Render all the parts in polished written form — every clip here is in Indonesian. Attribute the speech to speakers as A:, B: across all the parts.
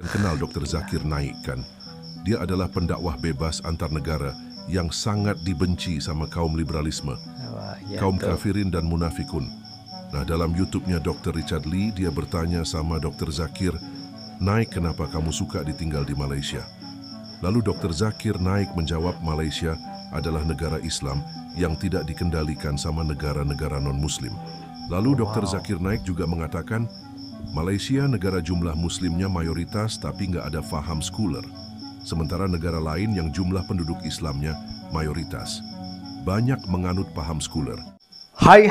A: Kenal Dr. Zakir Naik kan? Dia adalah pendakwah bebas antar negara yang sangat dibenci sama kaum liberalisme, kaum kafirin dan munafikun. Nah, dalam YouTube-nya Dr. Richard Lee, dia bertanya sama Dr. Zakir, Naik, kenapa kamu suka ditinggal di Malaysia? Lalu Dr. Zakir Naik menjawab, Malaysia adalah negara Islam yang tidak dikendalikan sama negara-negara non-Muslim. Lalu Dr. Zakir Naik juga mengatakan, Malaysia negara jumlah Muslimnya mayoritas tapi nggak ada faham sekuler. Sementara negara lain yang jumlah penduduk Islamnya mayoritas, banyak menganut paham sekuler.
B: Hai,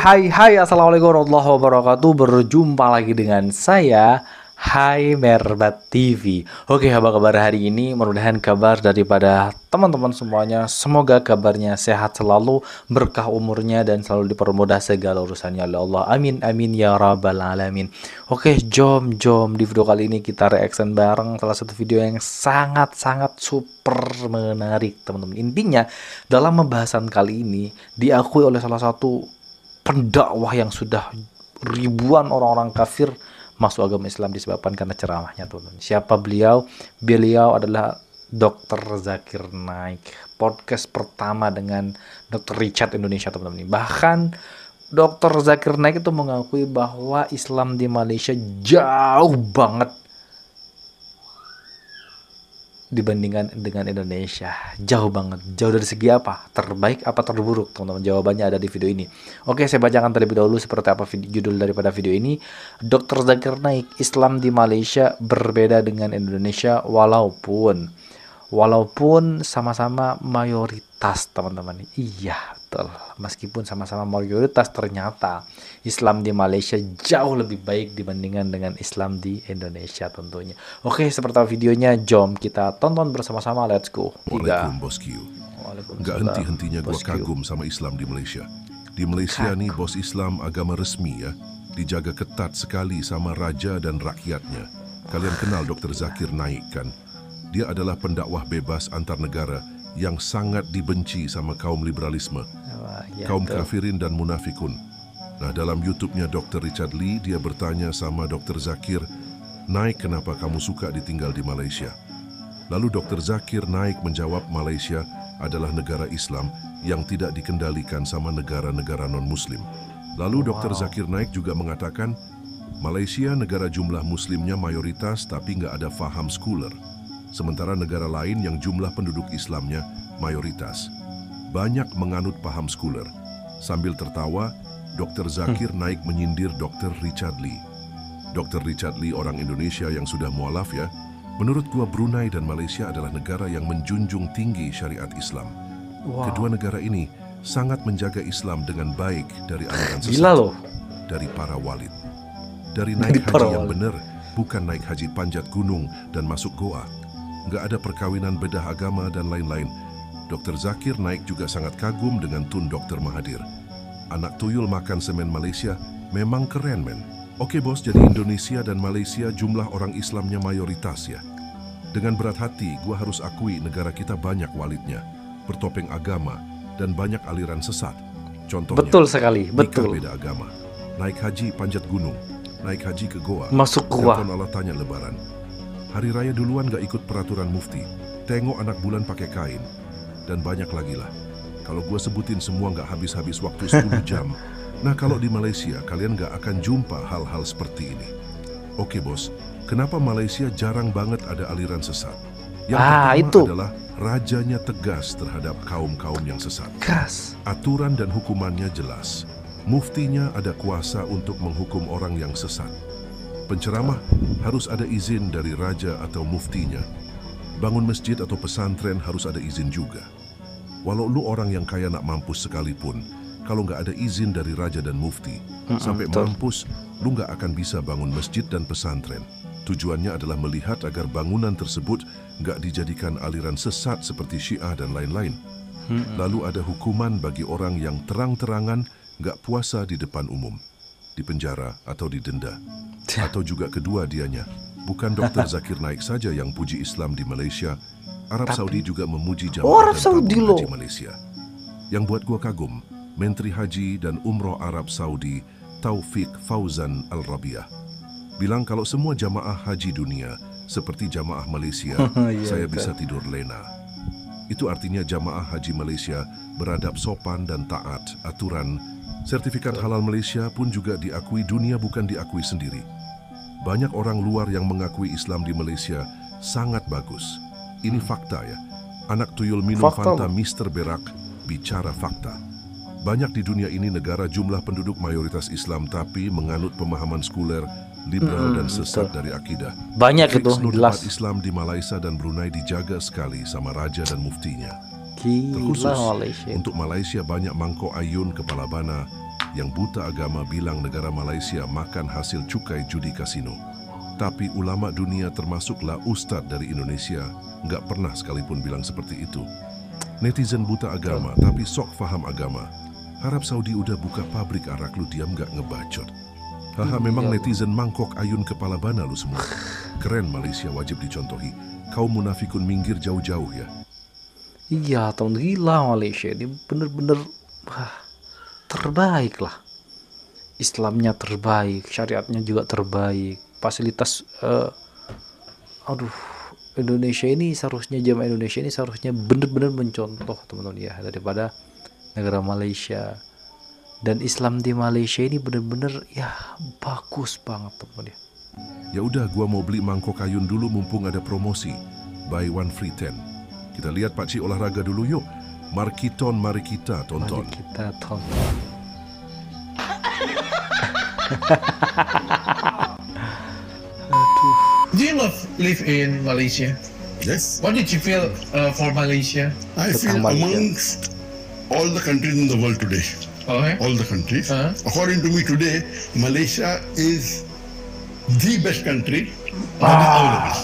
B: Assalamualaikum warahmatullahi wabarakatuh. Berjumpa lagi dengan saya, Hai Merbat TV. Oke, apa kabar hari ini? Mudah-mudahan kabar daripada teman-teman semuanya, semoga kabarnya sehat selalu, berkah umurnya, dan selalu dipermudah segala urusannya oleh Allah. Amin, amin, ya rabbal alamin. Oke, jom di video kali ini kita reaction bareng salah satu video yang sangat-sangat super menarik, teman-teman. Intinya, dalam pembahasan kali ini, diakui oleh salah satu pendakwah yang sudah ribuan orang-orang kafir masuk agama Islam disebabkan karena ceramahnya, teman-teman. Siapa beliau? Beliau adalah Dr. Zakir Naik. Podcast pertama dengan Dr. Richard Indonesia, teman-teman. Bahkan Dr. Zakir Naik itu mengakui bahwa Islam di Malaysia jauh banget dibandingkan dengan Indonesia. Jauh banget. Jauh dari segi apa? Terbaik apa terburuk, teman-teman? Jawabannya ada di video ini. Oke, saya bacakan terlebih dahulu seperti apa judul daripada video ini. Dr. Zakir Naik, Islam di Malaysia berbeda dengan Indonesia walaupun sama-sama mayoritas, teman-teman. Iya, betul. Meskipun sama-sama mayoritas, ternyata Islam di Malaysia jauh lebih baik dibandingkan dengan Islam di Indonesia tentunya. Oke, seperti videonya, jom kita tonton bersama-sama. Let's go.
A: Waalaikumsalam, Bos Q. Nggak henti-hentinya gue kagum sama Islam di Malaysia. Di Malaysia nih, bos Islam agama resmi ya, dijaga ketat sekali sama raja dan rakyatnya. Kalian kenal Dr. Zakir Naik kan? Dia adalah pendakwah bebas antar negara yang sangat dibenci sama kaum liberalisme, kaum kafirin dan munafikun. Nah, dalam YouTube-nya Dr. Richard Lee, dia bertanya sama Dr. Zakir, Naik, kenapa kamu suka ditinggal di Malaysia? Lalu Dr. Zakir Naik menjawab, Malaysia adalah negara Islam yang tidak dikendalikan sama negara-negara non-Muslim. Lalu Dr. Zakir Naik juga mengatakan, Malaysia negara jumlah Muslimnya mayoritas tapi nggak ada faham sekuler. Sementara negara lain yang jumlah penduduk Islamnya mayoritas, banyak menganut paham sekuler. Sambil tertawa, Dr. Zakir Naik menyindir Dr. Richard Lee. Dr. Richard Lee orang Indonesia yang sudah mualaf ya. Menurut gua Brunei dan Malaysia adalah negara yang menjunjung tinggi syariat Islam. Kedua negara ini sangat menjaga Islam dengan baik dari aliran sesat, dari para walid, dari naik haji yang benar, bukan naik haji panjat gunung dan masuk goa. Nggak ada perkawinan bedah agama dan lain-lain. Dr. Zakir Naik juga sangat kagum dengan Tun Dr. Mahathir. Anak tuyul makan semen Malaysia memang keren, men. Oke bos, jadi Indonesia dan Malaysia jumlah orang Islamnya mayoritas ya. Dengan berat hati, gua harus akui negara kita banyak walidnya, bertopeng agama, dan banyak aliran sesat. Contohnya,
B: betul sekali, betul.
A: Nikah beda agama, naik haji panjat gunung, naik haji ke goa,
B: masuk goa.
A: Allah tanya lebaran. Hari raya duluan gak ikut peraturan mufti, tengok anak bulan pakai kain, dan banyak lagi lah. Kalau gue sebutin semua gak habis-habis waktu 10 jam. Nah, kalau di Malaysia kalian gak akan jumpa hal-hal seperti ini. Oke bos, kenapa Malaysia jarang banget ada aliran sesat? Yang pertama adalah rajanya tegas terhadap kaum-kaum yang sesat. Aturan dan hukumannya jelas. Muftinya ada kuasa untuk menghukum orang yang sesat. Penceramah harus ada izin dari raja atau muftinya. Bangun masjid atau pesantren harus ada izin juga. Walau lu orang yang kaya nak mampus sekalipun, kalau nggak ada izin dari raja dan mufti, sampai mampus, lu nggak akan bisa bangun masjid dan pesantren. Tujuannya adalah melihat agar bangunan tersebut nggak dijadikan aliran sesat seperti Syiah dan lain-lain. Lalu ada hukuman bagi orang yang terang-terangan nggak puasa di depan umum, di penjara atau didenda. Atau juga kedua dianya, bukan Dr. Zakir Naik saja yang puji Islam di Malaysia, Arab Saudi juga memuji jamaah dan tabung haji Malaysia. Yang buat gua kagum, Menteri Haji dan Umroh Arab Saudi, Taufik Fauzan Al-Rabiah, bilang kalau semua jamaah haji dunia seperti jamaah Malaysia,
B: Iya,
A: saya
B: betul.
A: bisa tidur lena. Itu artinya jamaah haji Malaysia beradab sopan dan taat aturan. Sertifikat halal Malaysia pun juga diakui dunia, bukan diakui sendiri. Banyak orang luar yang mengakui Islam di Malaysia sangat bagus. Ini fakta ya. Anak tuyul minum
B: Fakta,
A: Fanta
B: Bang.
A: Mr. Berak bicara fakta. Banyak di dunia ini negara jumlah penduduk mayoritas Islam tapi menganut pemahaman sekuler, liberal dan sesat
B: betul.
A: dari akidah.
B: Banyak itu,
A: Fixed
B: jelas.
A: tempat Islam di Malaysia dan Brunei dijaga sekali sama raja dan muftinya.
B: Gila
A: Terkhusus
B: Malaysia.
A: untuk Malaysia banyak mangkok ayun kepala bana yang buta agama bilang negara Malaysia makan hasil cukai judi kasino. Tapi ulama dunia termasuklah ustadz dari Indonesia nggak pernah sekalipun bilang seperti itu. Netizen buta agama tapi sok faham agama. Arab Saudi udah buka pabrik arak, lu diam nggak ngebacot. Haha, memang netizen mangkok ayun kepala bana lu semua. Keren, Malaysia wajib dicontohi. Kaum munafikun minggir jauh-jauh ya.
B: Iya, tahun gila Malaysia ini bener-bener terbaik lah. Islamnya terbaik, syariatnya juga terbaik, fasilitas Indonesia ini seharusnya, jamaah Indonesia ini seharusnya bener-bener mencontoh teman-teman ya daripada negara Malaysia. Dan Islam di Malaysia ini bener-bener ya bagus banget teman-teman ya.
A: Ya udah, gua mau beli mangkok ayun dulu mumpung ada promosi. Buy one free 10. Kita lihat pakcik olahraga dulu yuk. Markiton, mari kita tonton.
B: Mari kita tonton.
C: Do you live in Malaysia?
D: Yes,
C: What did you feel for Malaysia?
D: I feel
B: Malaysia.
D: amongst all the countries in the world today,
C: Okay.
D: all the countries,
C: Uh-huh.
D: according to me today, Malaysia is the best country that is available.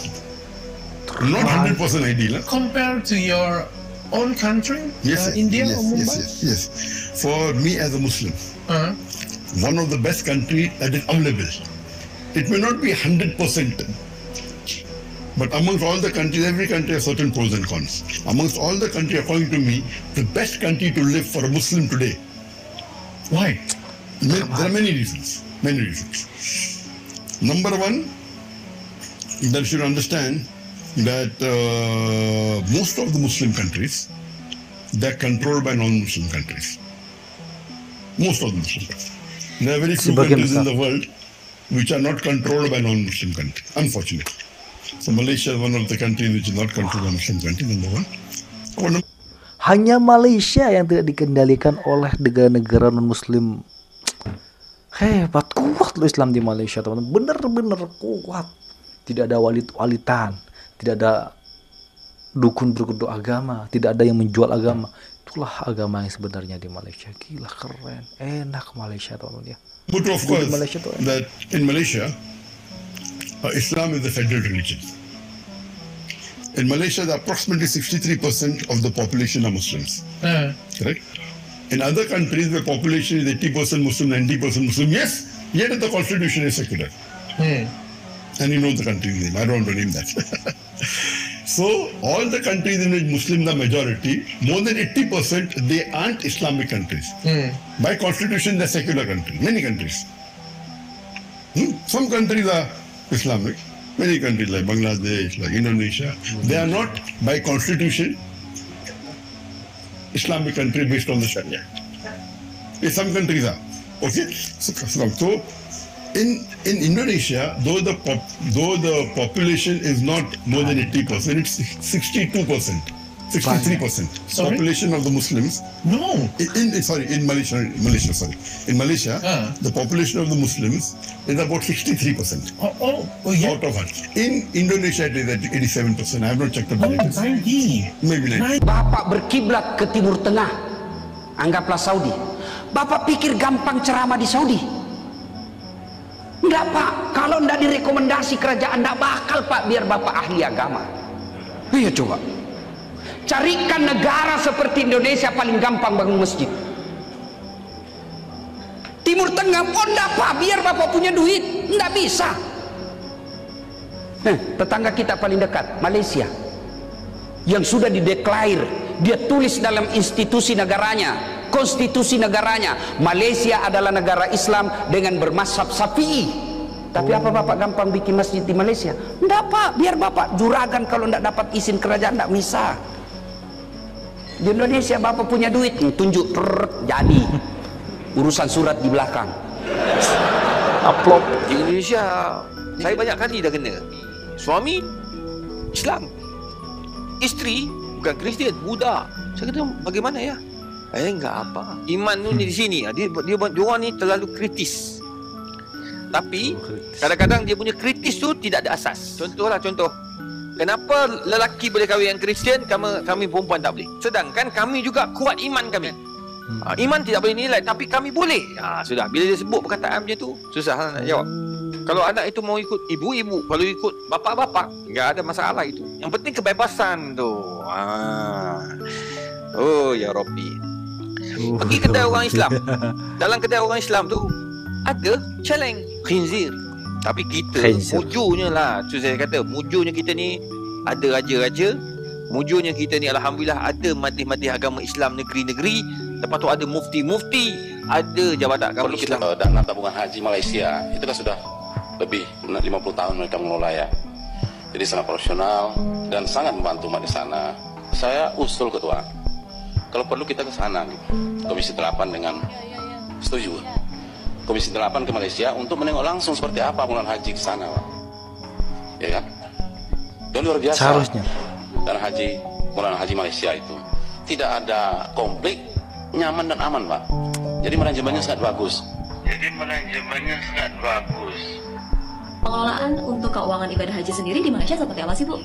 D: Not 100% ideal. Huh?
C: Compared to your own country,
D: Yes,
C: India
D: yes,
C: or Mumbai?
D: yes. For me as a Muslim,
C: Uh-huh.
D: one of the best country that is available. It may not be 100%, but amongst all the countries, every country has certain pros and cons. Amongst all the countries, according to me, the best country to live for a Muslim today.
C: Why?
D: There are many reasons. Many reasons. Number one, that you should understand that most of the Muslim countries, they're controlled by non-Muslim countries. Most of the Muslim countries. There are very few
B: Sebagian
D: countries in
B: besar.
D: the world which are not controlled by non-Muslim countries, unfortunately. So Malaysia is one of the countries which is not controlled by Muslim countries, number one.
B: Hanya Malaysia yang tidak dikendalikan oleh negara-negara non-muslim. Hebat, kuat loh Islam di Malaysia teman-teman. Bener-bener kuat. Tidak ada walit-walitan, tidak ada dukun berkedok agama, tidak ada yang menjual agama. Itulah agama yang sebenarnya di Malaysia. Gila, keren, enak Malaysia teman-teman ya.
D: But of course,
B: Malaysia tu,
D: that in Malaysia, Islam is the federal religion. In Malaysia, approximately 63% of the population are Muslims. Correct? In other countries, the population is 80% Muslim, 90% Muslim. Yes, yet the constitution is secular. And you know the country's name. I don't want to name that. So, all the countries in which Muslims are majority, more than 80%, they aren't Islamic countries. By constitution, they're secular countries. Many countries. Some countries are Islamic. Many countries like Bangladesh, like Indonesia, they are not by constitution Islamic country based on the Sharia. Some countries are. Okay? So in Indonesia, though the population is not more than 80%, it's 62%, 63%
C: Sorry?
D: population of the Muslims.
C: No.
D: In Malaysia, In Malaysia, the population of the Muslims is about 63%
C: Oh, yeah.
D: out of it. In Indonesia, it is at 87%. I have not checked the
C: Oh,
D: latest.
C: 90.
D: Maybe 90.
E: Bapak berkiblat ke Timur Tengah, anggaplah Saudi. Bapak pikir gampang ceramah di Saudi? Enggak Pak, kalau enggak direkomendasi kerajaan enggak bakal Pak, biar Bapak ahli agama. Iya coba. Carikan negara seperti Indonesia paling gampang bangun masjid. Timur Tengah, oh enggak Pak, biar Bapak punya duit, enggak bisa. Tetangga kita paling dekat, Malaysia, yang sudah dideklarir, dia tulis dalam institusi negaranya, konstitusi negaranya, Malaysia adalah negara Islam dengan bermazhab Syafi'i. Tapi apa Bapak gampang bikin masjid di Malaysia? Enggak Pak, biar Bapak juragan kalau enggak dapat izin kerajaan enggak bisa. Di Indonesia Bapak punya duit, tunjuk jadi. Urusan surat di belakang.
B: Upload.
F: Di Indonesia saya banyak kali dah kena. Suami Islam, isteri bukan Kristian, Buddha. Saya kata bagaimana ya? Enggak apa. Iman tu ni di sini. Dia orang ni terlalu kritis. Tapi kadang-kadang dia punya kritis tu tidak ada asas. Contoh. Kenapa lelaki boleh kahwin yang Kristian, kami perempuan tak boleh? Sedangkan kami juga kuat iman kami. Iman tidak boleh nilai, tapi kami boleh. Sudah. Bila dia sebut perkataan macam tu, susah nak jawab. Kalau anak itu mau ikut ibu-ibu, kalau ikut bapa-bapa, enggak ada masalah itu. Yang penting kebebasan tu. Oh ya Rabbi. Pergi kedai orang Islam. Dalam kedai orang Islam tu ada celeng khinzir. Tapi kita mujurnya lah, tu saya kata, mujurnya kita ni ada raja-raja, mujurnya kita ni alhamdulillah ada majlis-majlis agama Islam negeri-negeri, lepas tu ada mufti-mufti, ada jabatan agama Islam.
G: Dana tabungan haji Malaysia itu kan sudah lebih 50 tahun mereka mengelola ya. Jadi sangat profesional dan sangat membantu umat di sana. Saya usul ketua, kalau perlu kita ke sana nih, Komisi 8 dengan setuju. Komisi 8 ke Malaysia untuk menengok langsung seperti apa pengelolaan haji ke sana, Pak. Ya kan? Dan luar biasa.
B: Seharusnya.
G: Dan pengelolaan haji Malaysia itu tidak ada konflik, nyaman dan aman, Pak. Jadi manajemennya sangat bagus.
H: Pengelolaan untuk keuangan ibadah haji sendiri di Malaysia seperti apa sih, Bu?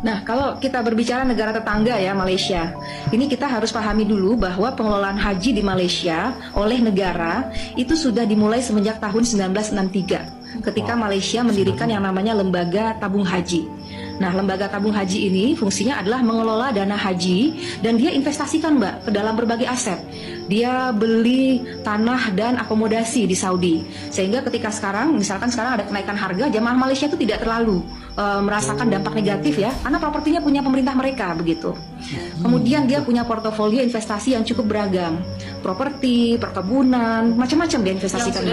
I: Nah, kalau kita berbicara negara tetangga ya, Malaysia, ini kita harus pahami dulu bahwa pengelolaan haji di Malaysia oleh negara itu sudah dimulai semenjak tahun 1963, ketika Malaysia mendirikan yang namanya Lembaga Tabung Haji. Nah, Lembaga Tabung Haji ini fungsinya adalah mengelola dana haji dan dia investasikan, Mbak, ke dalam berbagai aset. Dia beli tanah dan akomodasi di Saudi. Sehingga ketika misalkan sekarang ada kenaikan harga, jamaah Malaysia itu tidak terlalu merasakan dampak negatif ya, karena propertinya punya pemerintah mereka begitu. Kemudian dia punya portofolio investasi yang cukup beragam, properti, perkebunan, macam-macam dia investasikan.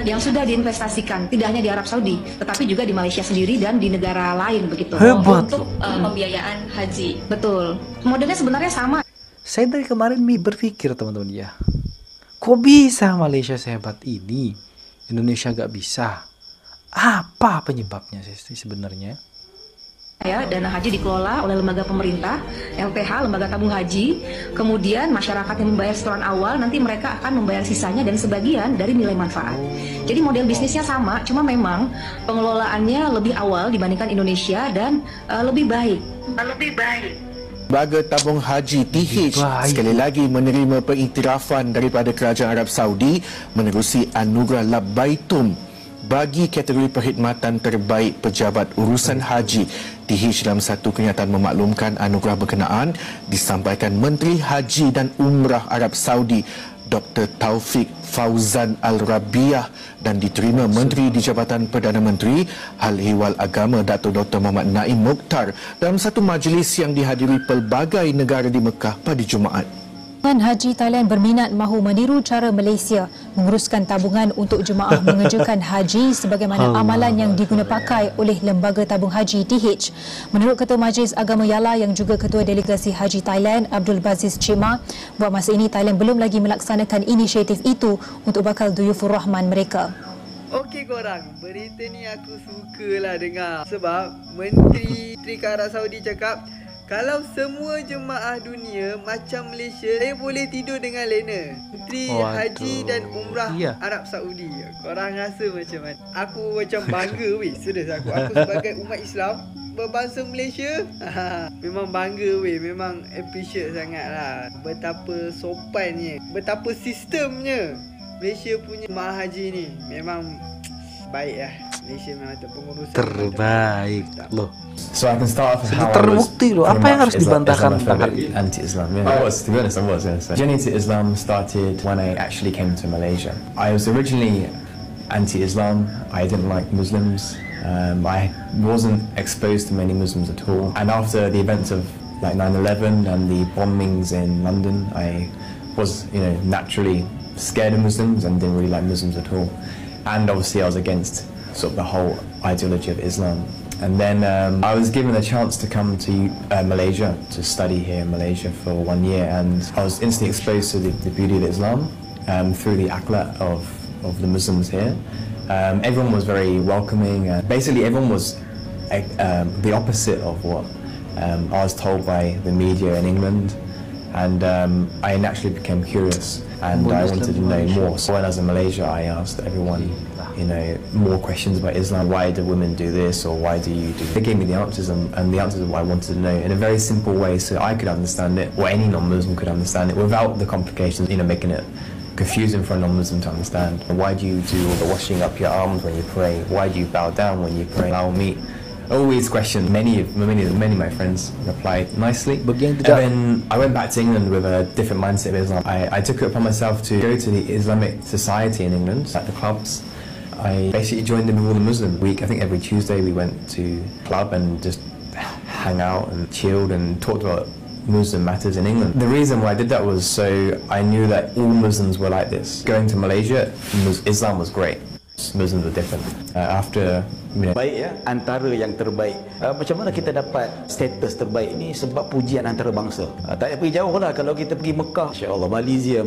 I: Yang sudah diinvestasikan, tidak hanya di Arab Saudi, tetapi juga di Malaysia sendiri dan di negara lain begitu.
B: Hebat.
H: Untuk pembiayaan haji.
I: Betul. Modelnya sebenarnya sama.
B: Saya dari kemarin berpikir teman-teman ya, kok bisa Malaysia sehebat ini, Indonesia gak bisa? Apa penyebabnya sih sebenarnya?
I: Ya, dana haji dikelola oleh lembaga pemerintah, LTH, Lembaga Tabung Haji. Kemudian masyarakat yang membayar setoran awal, nanti mereka akan membayar sisanya dan sebagian dari nilai manfaat. Jadi model bisnisnya sama, cuma memang pengelolaannya lebih awal dibandingkan Indonesia dan lebih baik.
J: Lembaga Tabung Haji TH sekali lagi menerima pengiktirafan daripada Kerajaan Arab Saudi menerusi anugerah Labbaitum bagi kategori perkhidmatan terbaik pejabat urusan haji. TH dalam satu kenyataan memaklumkan anugerah berkenaan disampaikan Menteri Haji dan Umrah Arab Saudi Dr. Taufik Fauzan Al-Rabiah dan diterima Menteri di Jabatan Perdana Menteri Hal Ehwal Agama Datuk Dr. Muhammad Naim Mokhtar dalam satu majlis yang dihadiri pelbagai negara di Mekah pada Jumaat.
K: Haji Thailand berminat mahu meniru cara Malaysia menguruskan tabungan untuk jemaah mengerjakan haji sebagaimana amalan yang diguna pakai oleh Lembaga Tabung Haji TH. Menurut Ketua Majlis Agama Yala yang juga Ketua Delegasi Haji Thailand Abdul Baziz Chima, buat masa ini Thailand belum lagi melaksanakan inisiatif itu untuk bakal Duyufur Rahman mereka.
L: Okey korang, berita ni aku sukalah dengar sebab Menteri Arab Saudi cakap kalau semua jemaah dunia macam Malaysia, saya boleh tidur dengan lena. Menteri Haji dan Umrah Arab Saudi. Korang rasa macam mana? Aku macam bangga weh, serius aku sebagai umat Islam berbangsa Malaysia, memang bangga weh, memang appreciate sangat lah. Betapa sopannya, betapa sistemnya Malaysia punya jemaah haji ni. Memang baik lah. Malaysia memang pengurusan
B: terbaik loh.
M: So I can start off
B: sudah terbukti loh. Apa yang harus dibantahkan tentang hal ini?
M: Anti-Islam. Yeah. To be honest, I was. Yeah. So, journey to Islam started when I actually came to Malaysia. I was originally anti-Islam. I didn't like Muslims. I wasn't exposed to many Muslims at all. And after the events of like 9/11 and the bombings in London, I was, naturally scared of Muslims and didn't really like Muslims at all. And obviously I was against sort of the whole ideology of Islam. And then I was given a chance to come to Malaysia, to study here in Malaysia for 1 year, and I was instantly exposed to the beauty of Islam through the akhlaq of the Muslims here. Everyone was very welcoming. Basically, everyone was the opposite of what I was told by the media in England, and I naturally became curious, and I wanted to know more. So when I was in Malaysia, I asked everyone, you know, more questions about Islam. Why do women do this, or why do you do this? They gave me the answers, and the answers are what I wanted to know in a very simple way, so I could understand it, or any non-Muslim could understand it, without the complications, you know, making it confusing for a non-Muslim to understand. Why do you do all the washing up your arms when you pray? Why do you bow down when you pray? Allow me. All these questions, many of my friends replied nicely. And then I went back to England with a different mindset of Islam. I took it upon myself to go to the Islamic Society in England, at the clubs. I basically joined in with all the Muslim week. I think every Tuesday we went to a club and just hang out and chilled and talked about Muslim matters in England. The reason why I did that was so I knew that all Muslims were like this. Going to Malaysia, Islam was great. Muslims were different. After, you know,
N: baik ya, antara yang terbaik. Macam mana kita dapat status terbaik ni? Sebab pujian antara bangsa. Tak payah pergi jauh lah. Kalau kita pergi Mekah, insya-Allah, Malaysia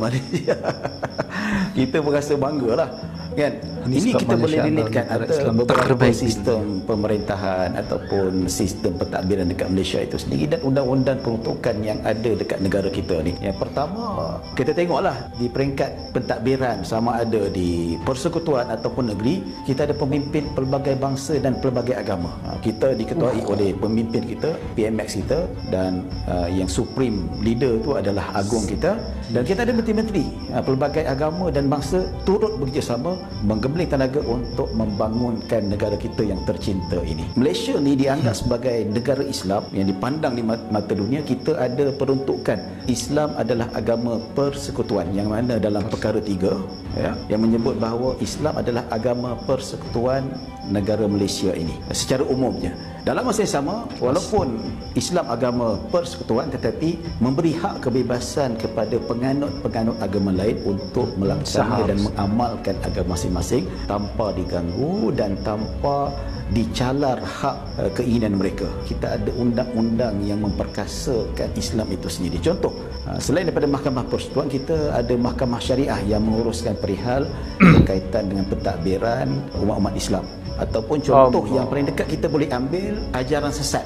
N: kita berasa bangga lah, kan? Ini kita boleh relatekan antara beberapa sistem pemerintahan ataupun sistem pentadbiran dekat Malaysia itu sendiri dan undang-undang peruntukan yang ada dekat negara kita ni. Yang pertama, kita tengoklah di peringkat pentadbiran, sama ada di persekutuan ataupun negeri, kita ada pemimpin pelbagai bangsa dan pelbagai agama. Kita diketuai oleh pemimpin kita, PMX kita, dan yang supreme leader tu adalah agung kita, dan kita ada menteri-menteri pelbagai agama dan bangsa turut bekerjasama menggembling tenaga untuk membangunkan negara kita yang tercinta ini. Malaysia ni dianggap sebagai negara Islam yang dipandang di mata dunia. Kita ada peruntukan Islam adalah agama persekutuan, yang mana dalam perkara 3 ya, yang menyebut bahawa Islam adalah agama persekutuan negara Malaysia ini secara umumnya. Dalam masa yang sama, walaupun Islam agama persekutuan, tetapi memberi hak kebebasan kepada penganut-penganut agama lain untuk melaksanakan dan mengamalkan agama masing-masing tanpa diganggu dan tanpa dicalar hak keinginan mereka. Kita ada undang-undang yang memperkasakan Islam itu sendiri. Contoh, selain daripada mahkamah persekutuan, kita ada mahkamah syariah yang menguruskan perihal berkaitan dengan pentadbiran umat-umat Islam. Ataupun contoh yang paling dekat kita boleh ambil, ajaran sesat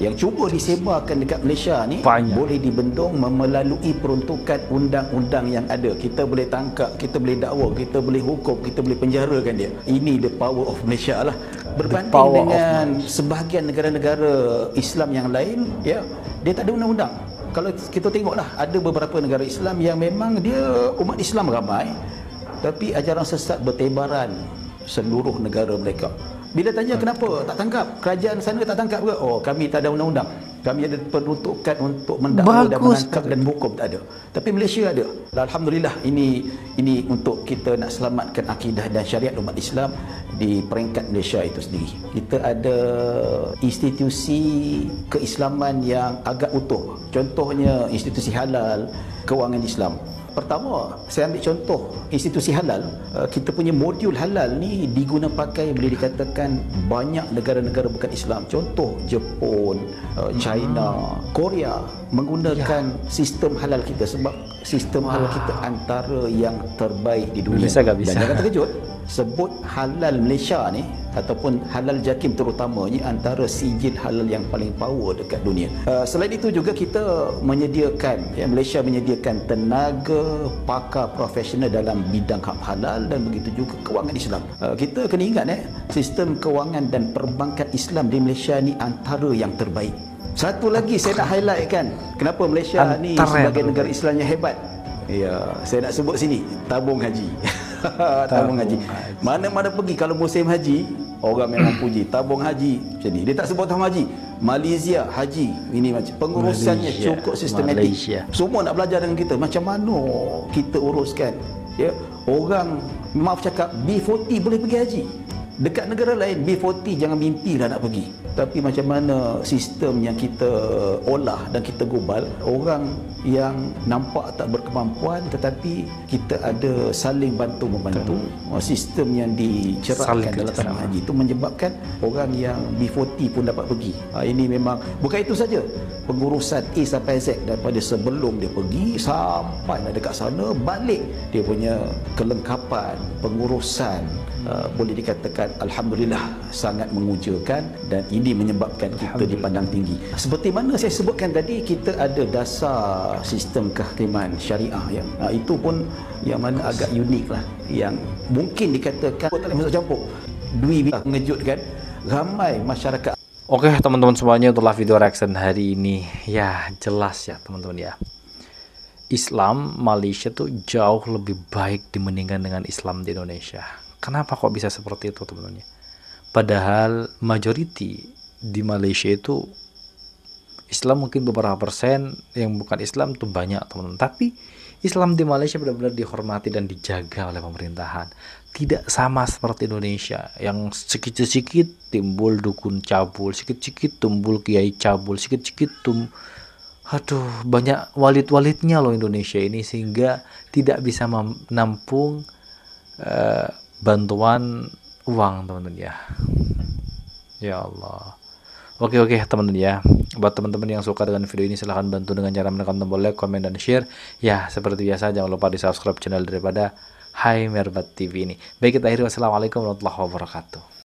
N: yang cuba disebarkan dekat Malaysia ni boleh dibendung melalui peruntukan undang-undang yang ada. Kita boleh tangkap, kita boleh dakwa, kita boleh hukum, kita boleh penjarakan dia. Ini the power of Malaysia lah. Berbanding dengan sebahagian negara-negara Islam yang lain, ya, dia tak ada undang-undang. Kalau kita tengoklah, ada beberapa negara Islam yang memang dia umat Islam ramai, tapi ajaran sesat bertebaran seluruh negara mereka. Bila tanya kenapa tak tangkap, kerajaan sana tak tangkap ke? Oh, kami tak ada undang-undang. Kami ada peruntukan untuk mendakwa dan menangkap dan hukum, tak ada. Tapi Malaysia ada. Alhamdulillah, ini untuk kita nak selamatkan akidah dan syariat umat Islam di peringkat Malaysia itu sendiri. Kita ada institusi keislaman yang agak utuh. Contohnya institusi halal, kewangan Islam. Pertama, saya ambil contoh institusi halal. Kita punya modul halal ni diguna pakai, boleh dikatakan banyak negara-negara bukan Islam. Contoh Jepun, China, Korea menggunakan sistem halal kita, sebab sistem halal kita antara yang terbaik di dunia. Dan jangan terkejut, sebut halal Malaysia ni ataupun halal JAKIM terutamanya antara sijil halal yang paling power dekat dunia. Selain itu juga kita menyediakan, Malaysia menyediakan tenaga pakar profesional dalam bidang hak halal dan begitu juga kewangan Islam. Kita kena ingat sistem kewangan dan perbankan Islam di Malaysia ni antara yang terbaik. Satu lagi saya nak highlight kan, kenapa Malaysia ni sebagai negara Islam yang hebat. Ya, saya nak sebut sini, tabung haji. Tabung haji. Mana-mana pergi kalau musim haji, orang memang puji tabung haji. Macam ni. Dia tak sebut tabung haji. Malaysia haji. Ini macam pengurusannya cukup sistematik. Semua nak belajar dengan kita. Macam mana kita uruskan. Ya, orang maaf cakap B40 boleh pergi haji. Dekat negara lain B40 jangan mimpi dah nak pergi. Tapi macam mana sistem yang kita olah dan kita gubal, orang yang nampak tak berkemampuan tetapi kita ada saling bantu membantu. Sistem yang dicerahkan dalam tanah haji itu menyebabkan orang yang B40 pun dapat pergi. Ini memang bukan itu saja. Pengurusan A sampai Z daripada sebelum dia pergi sampai nak dekat sana balik, dia punya kelengkapan pengurusan boleh dikatakan alhamdulillah sangat mengujakan, dan ini menyebabkan kita dipandang tinggi. Seperti mana saya sebutkan tadi, kita ada dasar sistem kehakiman syariah ya. Itu pun yang mana agak unik lah, yang mungkin dikatakan tak boleh masuk campur. Dwi mengejutkan ramai masyarakat.
B: Oke teman-teman semuanya, itulah video reaction hari ini. Ya jelas ya teman-teman ya, Islam Malaysia tuh jauh lebih baik dibandingkan dengan Islam di Indonesia. Kenapa kok bisa seperti itu teman-teman ya? Padahal majority di Malaysia itu Islam, mungkin beberapa persen yang bukan Islam tuh banyak teman-teman. Tapi Islam di Malaysia benar-benar dihormati dan dijaga oleh pemerintahan. Tidak sama seperti Indonesia yang sedikit-sedikit timbul dukun cabul, sedikit-sedikit timbul kiai cabul, sedikit-sedikit banyak walid-walidnya loh Indonesia ini, sehingga tidak bisa menampung bantuan uang teman-teman ya. Ya Allah. Oke teman-teman ya, buat teman-teman yang suka dengan video ini silahkan bantu dengan cara menekan tombol like, komen, dan share. Ya seperti biasa jangan lupa di subscribe channel daripada Hai Merbat TV ini. Baik, kita akhiri, wassalamualaikum warahmatullahi wabarakatuh.